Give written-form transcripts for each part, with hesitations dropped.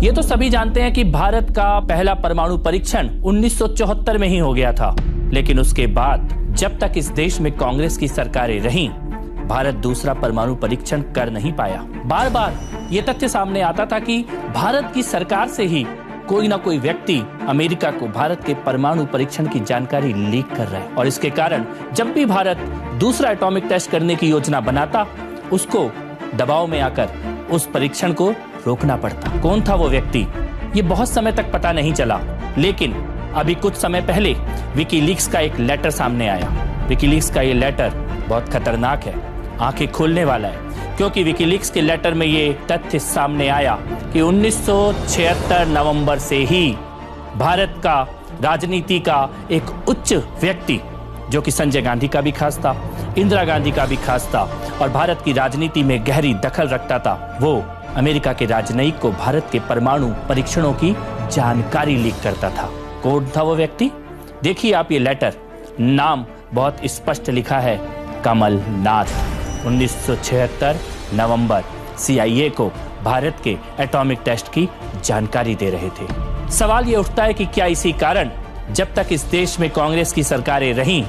ये तो सभी जानते हैं कि भारत का पहला परमाणु परीक्षण 1974 में ही हो गया था, लेकिन उसके बाद जब तक इस देश में कांग्रेस की सरकारें रहीं, भारत दूसरा परमाणु परीक्षण कर नहीं पाया। बार बार ये तथ्य सामने आता था कि भारत की सरकार से ही कोई ना कोई व्यक्ति अमेरिका को भारत के परमाणु परीक्षण की जानकारी लीक कर रहा है, और इसके कारण जब भी भारत दूसरा एटॉमिक टेस्ट करने की योजना बनाता, उसको दबाव में आकर उस परीक्षण को रोकना पड़ता। कौन था वो व्यक्ति, ये बहुत समय तक पता नहीं चला, लेकिन अभी कुछ समय पहले विकीलीक्स का एक लेटर सामने आया। विकीलीक्स का ये लेटर बहुत खतरनाक है, आंखें खोलने वाला है, क्योंकि विकीलीक्स के लेटर में ये तथ्य सामने आया कि 1976 नवंबर से ही भारत का राजनीति का एक उच्च व्यक्ति, जो कि संजय गांधी का भी खास था, इंदिरा गांधी का भी खास था और भारत की राजनीति में गहरी दखल रखता था, वो अमेरिका के राजनयिक को भारत के परमाणु परीक्षणों की जानकारी लीक करता था। कौन था वो व्यक्ति? देखिए आप ये लेटर, नाम बहुत स्पष्ट लिखा है, कमलनाथ। 1976 नवंबर CIA को भारत के एटॉमिक टेस्ट की जानकारी दे रहे थे। सवाल ये उठता है कि क्या इसी कारण जब तक इस देश में कांग्रेस की सरकारें रहीं,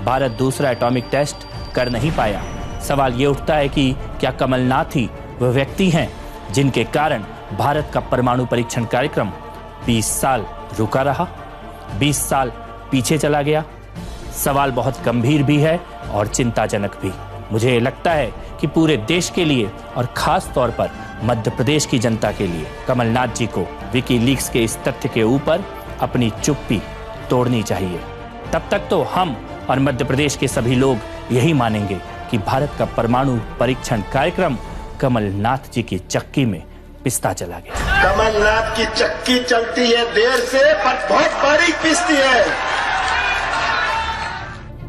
भारत दूसरा एटॉमिक टेस्ट कर नहीं पाया। सवाल ये उठता है कि क्या कमलनाथ ही वह व्यक्ति हैं जिनके कारण भारत का परमाणु परीक्षण कार्यक्रम 20 साल रुका रहा, 20 साल पीछे चला गया। सवाल बहुत गंभीर भी है और चिंताजनक भी। मुझे लगता है कि पूरे देश के लिए और खास तौर पर मध्य प्रदेश की जनता के लिए कमलनाथ जी को विकीलीक्स के इस तथ्य के ऊपर अपनी चुप्पी तोड़नी चाहिए। तब तक तो हम और मध्य प्रदेश के सभी लोग यही मानेंगे कि भारत का परमाणु परीक्षण कार्यक्रम कमलनाथ जी की चक्की में पिसता चला गया। कमलनाथ की चक्की चलती है देर से, पर बहुत बारीक पिसती है।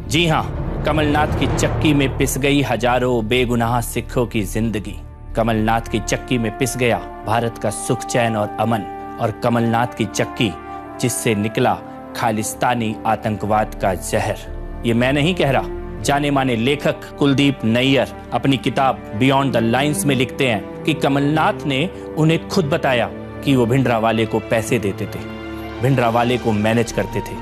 जी हाँ, कमलनाथ की चक्की में पिस गई हजारों बेगुनाह सिखों की जिंदगी। कमलनाथ की चक्की में पिस गया भारत का सुख, चैन और अमन। और कमलनाथ की चक्की जिससे निकला खालिस्तानी आतंकवाद का जहर। ये मैं नहीं कह रहा, जाने माने लेखक कुलदीप नैयर अपनी किताब बियॉन्ड द लाइन्स में लिखते हैं कि कमलनाथ ने उन्हें खुद बताया कि वो भिंडरावाले को पैसे देते थे, भिंडरावाले को मैनेज करते थे।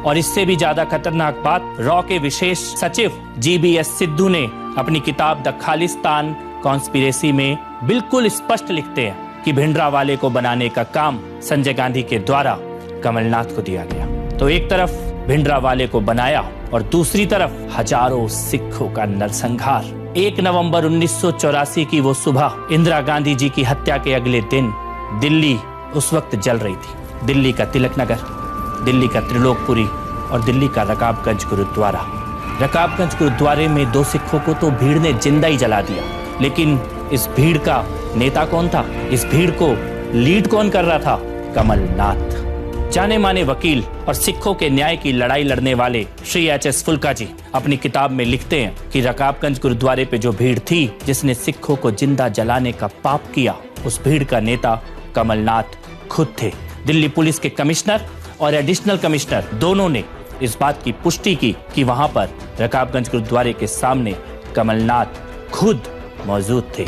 और इससे भी ज्यादा खतरनाक बात, रॉ के विशेष सचिव GBS सिद्धू ने अपनी किताब द खालिस्तान कॉन्स्पिरेसी में बिल्कुल स्पष्ट लिखते हैं कि भिंडरावाले को बनाने का काम संजय गांधी के द्वारा कमलनाथ को दिया गया। तो एक तरफ भिंडरावाले को बनाया और दूसरी तरफ हजारों सिखों का नरसंहार। 1 नवंबर 1984 की वो सुबह, इंदिरा गांधी जी की हत्या के अगले दिन दिल्ली उस वक्त जल रही थी। दिल्ली का तिलक नगर, दिल्ली का त्रिलोकपुरी और दिल्ली का रकाबगंज गुरुद्वारा। रकाबगंज गुरुद्वारे में 2 सिखों को तो भीड़ ने जिंदा ही जला दिया, लेकिन इस भीड़ का नेता कौन था? इस भीड़ को लीड कौन कर रहा था? कमलनाथ। जाने माने वकील और सिखों के न्याय की लड़ाई लड़ने वाले श्री HS फुल्का जी अपनी किताब में लिखते हैं कि रकाबगंज गुरुद्वारे पे जो भीड़ थी जिसने सिखों को जिंदा जलाने का पाप किया, उस भीड़ का नेता कमलनाथ खुद थे। दिल्ली पुलिस के कमिश्नर और एडिशनल कमिश्नर दोनों ने इस बात की पुष्टि की कि वहां पर रकाबगंज गुरुद्वारे के सामने कमलनाथ खुद मौजूद थे।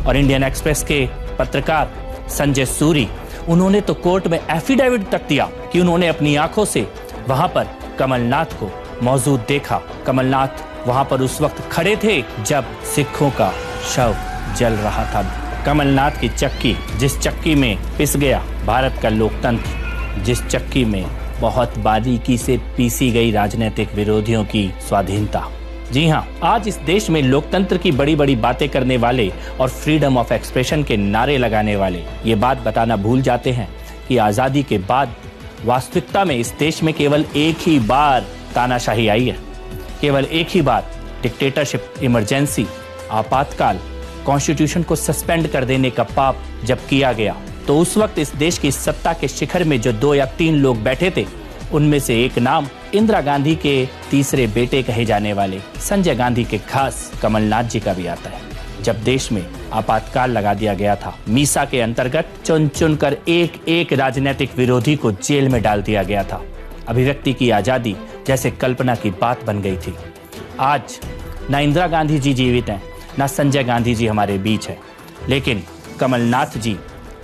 और इंडियन एक्सप्रेस के पत्रकार संजय सूरी, उन्होंने तो कोर्ट में एफिडेविट तक दिया कि उन्होंने अपनी आंखों से वहां पर कमलनाथ को मौजूद देखा। कमलनाथ वहां पर उस वक्त खड़े थे जब सिखों का शव जल रहा था। कमलनाथ की चक्की, जिस चक्की में पिस गया भारत का लोकतंत्र, जिस चक्की में बहुत बारीकी से पीसी गई राजनीतिक विरोधियों की स्वाधीनता। जी हाँ, आज इस देश में लोकतंत्र की बड़ी बड़ी बातें करने वाले और फ्रीडम ऑफ एक्सप्रेशन के नारे लगाने वाले ये बात बताना भूल जाते हैं कि आजादी के बाद वास्तविकता में इस देश में केवल एक ही बार तानाशाही आई है। केवल एक ही बार डिक्टेटरशिप, इमरजेंसी, आपातकाल, कॉन्स्टिट्यूशन को सस्पेंड कर देने का पाप जब किया गया, तो उस वक्त इस देश की सत्ता के शिखर में जो 2 या 3 लोग बैठे थे, उनमें से एक नाम इंदिरा गांधी के तीसरे बेटे कहे जाने वाले संजय गांधी के खास कमलनाथ जी का भी आता है। जब देश में आपातकाल लगा दिया गया था, मीसा के अंतर्गत चुन चुन कर एक एक राजनीतिक विरोधी को जेल में डाल दिया गया था। अभिव्यक्ति की आजादी जैसे कल्पना की बात बन गई थी। आज न इंदिरा गांधी जी जीवित हैं, न संजय गांधी जी हमारे बीच है, लेकिन कमलनाथ जी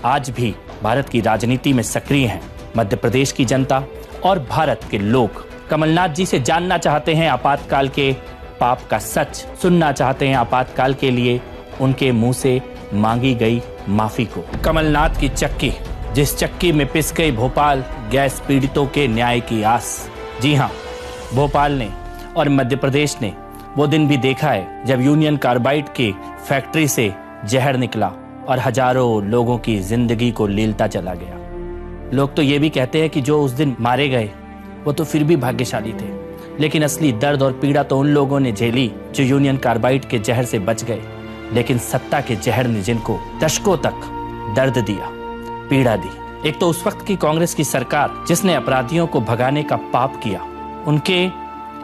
आज भी भारत की राजनीति में सक्रिय हैं। मध्य प्रदेश की जनता और भारत के लोग कमलनाथ जी से जानना चाहते हैं आपातकाल के पाप का सच, सुनना चाहते हैं आपातकाल के लिए उनके मुंह से मांगी गई माफी को। कमलनाथ की चक्की, जिस चक्की में पिस गई भोपाल गैस पीड़ितों के न्याय की आस। जी हां, भोपाल ने और मध्य प्रदेश ने वो दिन भी देखा है जब यूनियन कार्बाइड की फैक्ट्री से जहर निकला और हजारों लोगों की जिंदगी को लीलता चला गया। लोग तो ये भी कहते हैं कि जो उस दिन मारे गए वो तो फिर भी भाग्यशाली थे, लेकिन असली दर्द और पीड़ा तो उन लोगों ने झेली जो यूनियन कार्बाइड के जहर से बच गए, लेकिन सत्ता के जहर ने जिनको दशकों तक दर्द दिया, पीड़ा दी। एक तो उस वक्त की कांग्रेस की सरकार जिसने अपराधियों को भगाने का पाप किया, उनके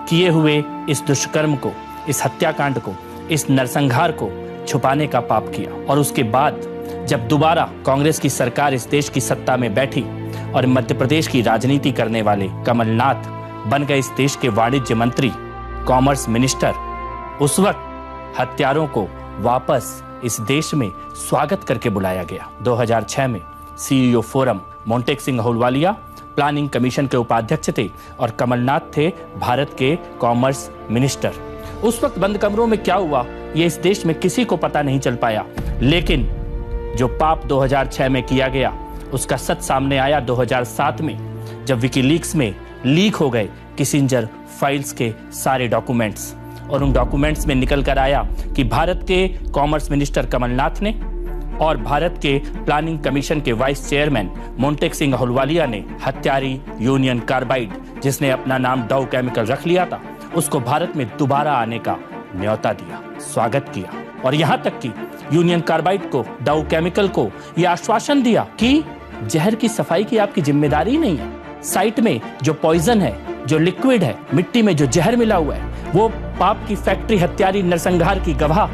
किए हुए इस दुष्कर्म को, इस हत्याकांड को, इस नरसंहार को छुपाने का पाप किया। और उसके बाद जब दोबारा कांग्रेस की सरकार इस देश की सत्ता में बैठी और मध्य प्रदेश की राजनीति करने वाले कमलनाथ बन गए इस देश के वाणिज्य मंत्री, कॉमर्स मिनिस्टर, उस वक्त हत्यारों को वापस इस देश में स्वागत करके बुलाया गया। 2006 में CEO forum Montek Singh Ahluwalia planning commission के उपाध्यक्ष थे और कमलनाथ थे भारत के कॉमर्स मिनिस्टर। उस वक्त बंद कमरों में क्या हुआ ये इस देश में किसी को पता नहीं चल पाया, लेकिन जो पाप 2006 में किया गया उसका सच सामने आया 2007 में, जब विकीलीक्स में लीक हो गए किसिंजर फाइल्स के सारे डॉक्यूमेंट्स। और उन डॉक्यूमेंट्स में निकल कर आया कि भारत के कॉमर्स मिनिस्टर कमलनाथ ने और भारत के प्लानिंग कमीशन के वाइस चेयरमैन मोंटेक सिंह अहलूवालिया ने हत्यारी यूनियन कार्बाइड, जिसने अपना नाम डाउ केमिकल रख लिया था, उसको भारत में दोबारा आने का न्योता दिया, स्वागत किया। और यहां तक कि यूनियन कार्बाइड को, डाउ केमिकल को यह आश्वासन दिया कि जहर की सफाई की आपकी जिम्मेदारी नहीं है। साइट में जो पॉइजन है, जो लिक्विड है, मिट्टी में जो जहर मिला हुआ है, वो पाप की फैक्ट्री, हत्यारी, नरसंहार की गवाह,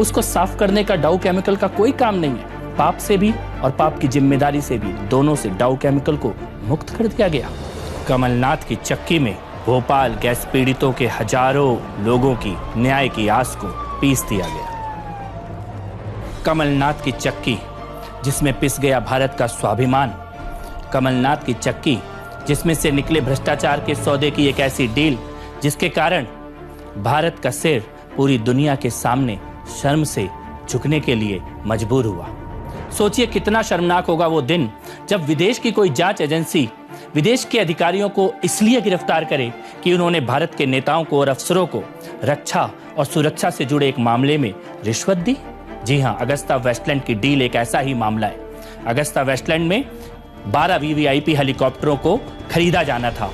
उसको साफ करने का डाउ केमिकल का कोई काम नहीं है। पाप से भी और पाप की जिम्मेदारी से भी, दोनों से डाउ केमिकल को मुक्त कर दिया गया। कमलनाथ की चक्की में भोपाल गैस पीड़ितों के हजारों लोगों की न्याय की आस को पीस दिया गया। कमलनाथ की चक्की जिसमें पिस गया भारत का स्वाभिमान, कमलनाथ की चक्की जिसमें से निकले भ्रष्टाचार के सौदे की एक ऐसी डील जिसके कारण भारत का सिर पूरी दुनिया के सामने शर्म से झुकने के लिए मजबूर हुआ। सोचिए कितना शर्मनाक होगा वो दिन जब विदेश की कोई जांच एजेंसी विदेश के अधिकारियों को इसलिए गिरफ्तार करे कि उन्होंने भारत के नेताओं को और अफसरों को रक्षा और सुरक्षा से जुड़े एक मामले में रिश्वत दी। जी हां, अगस्ता वेस्टलैंड की डील एक ऐसा ही मामला है। अगस्ता वेस्टलैंड में 12 वीवीआईपी हेलीकॉप्टरों को खरीदा जाना था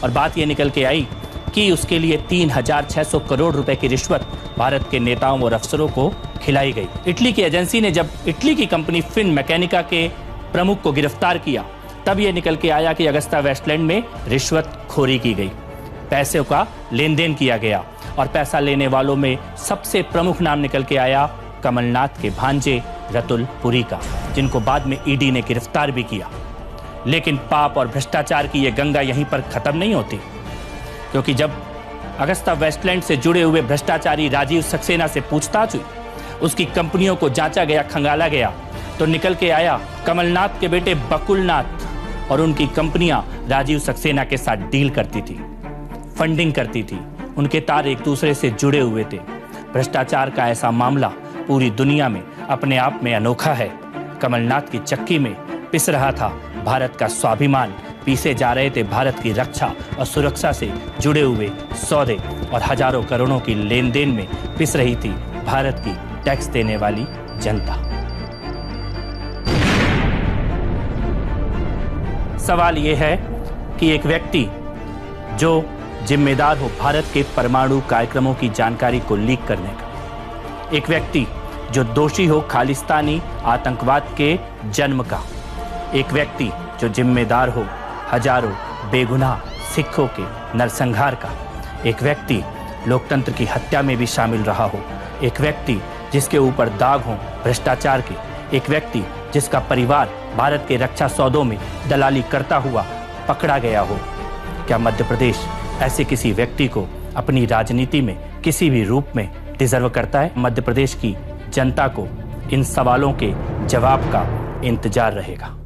और बात यह निकल के आई कि उसके लिए 3600 करोड़ रुपए की रिश्वत भारत के नेताओं और अफसरों को खिलाई गई। इटली की एजेंसी ने जब इटली की कंपनी फिन मैकेनिका के प्रमुख को गिरफ्तार किया, तब यह निकल के आया कि अगस्ता वेस्टलैंड में रिश्वतखोरी की गई, पैसे का लेन देन किया गया और पैसा लेने वालों में सबसे प्रमुख नाम निकल के आया कमलनाथ के भांजे रतुल पुरी का, जिनको बाद में ईडी ने गिरफ्तार भी किया। लेकिन पाप और भ्रष्टाचार की यह गंगा यहीं पर खत्म नहीं होती, क्योंकि जब अगस्ता वेस्टलैंड से जुड़े हुए भ्रष्टाचारी राजीव सक्सेना से पूछताछ हुई, उसकी कंपनियों को जांचा गया, खंगाला गया, तो निकल के आया कमलनाथ के बेटे बकुलनाथ और उनकी कंपनियां राजीव सक्सेना के साथ डील करती थी, फंडिंग करती थी, उनके तार एक दूसरे से जुड़े हुए थे। भ्रष्टाचार का ऐसा मामला पूरी दुनिया में अपने आप में अनोखा है। कमलनाथ की चक्की में पिस रहा था भारत का स्वाभिमान, पीसे जा रहे थे भारत की रक्षा और सुरक्षा से जुड़े हुए सौदे और हजारों करोड़ों की लेन देन में पिस रही थी भारत की टैक्स देने वाली जनता। सवाल यह है कि एक व्यक्ति जो जिम्मेदार हो भारत के परमाणु कार्यक्रमों की जानकारी को लीक करने का, एक व्यक्ति जो दोषी हो खालिस्तानी आतंकवाद के जन्म का, एक व्यक्ति जो जिम्मेदार हो हजारों बेगुनाह सिखों के नरसंहार का, एक व्यक्ति लोकतंत्र की हत्या में भी शामिल रहा हो, एक व्यक्ति जिसके ऊपर दाग हो भ्रष्टाचार के, एक व्यक्ति जिसका परिवार भारत के रक्षा सौदों में दलाली करता हुआ पकड़ा गया हो। क्या मध्य प्रदेश ऐसे किसी व्यक्ति को अपनी राजनीति में किसी भी रूप में डिजर्व करता है? मध्य प्रदेश की जनता को इन सवालों के जवाब का इंतजार रहेगा।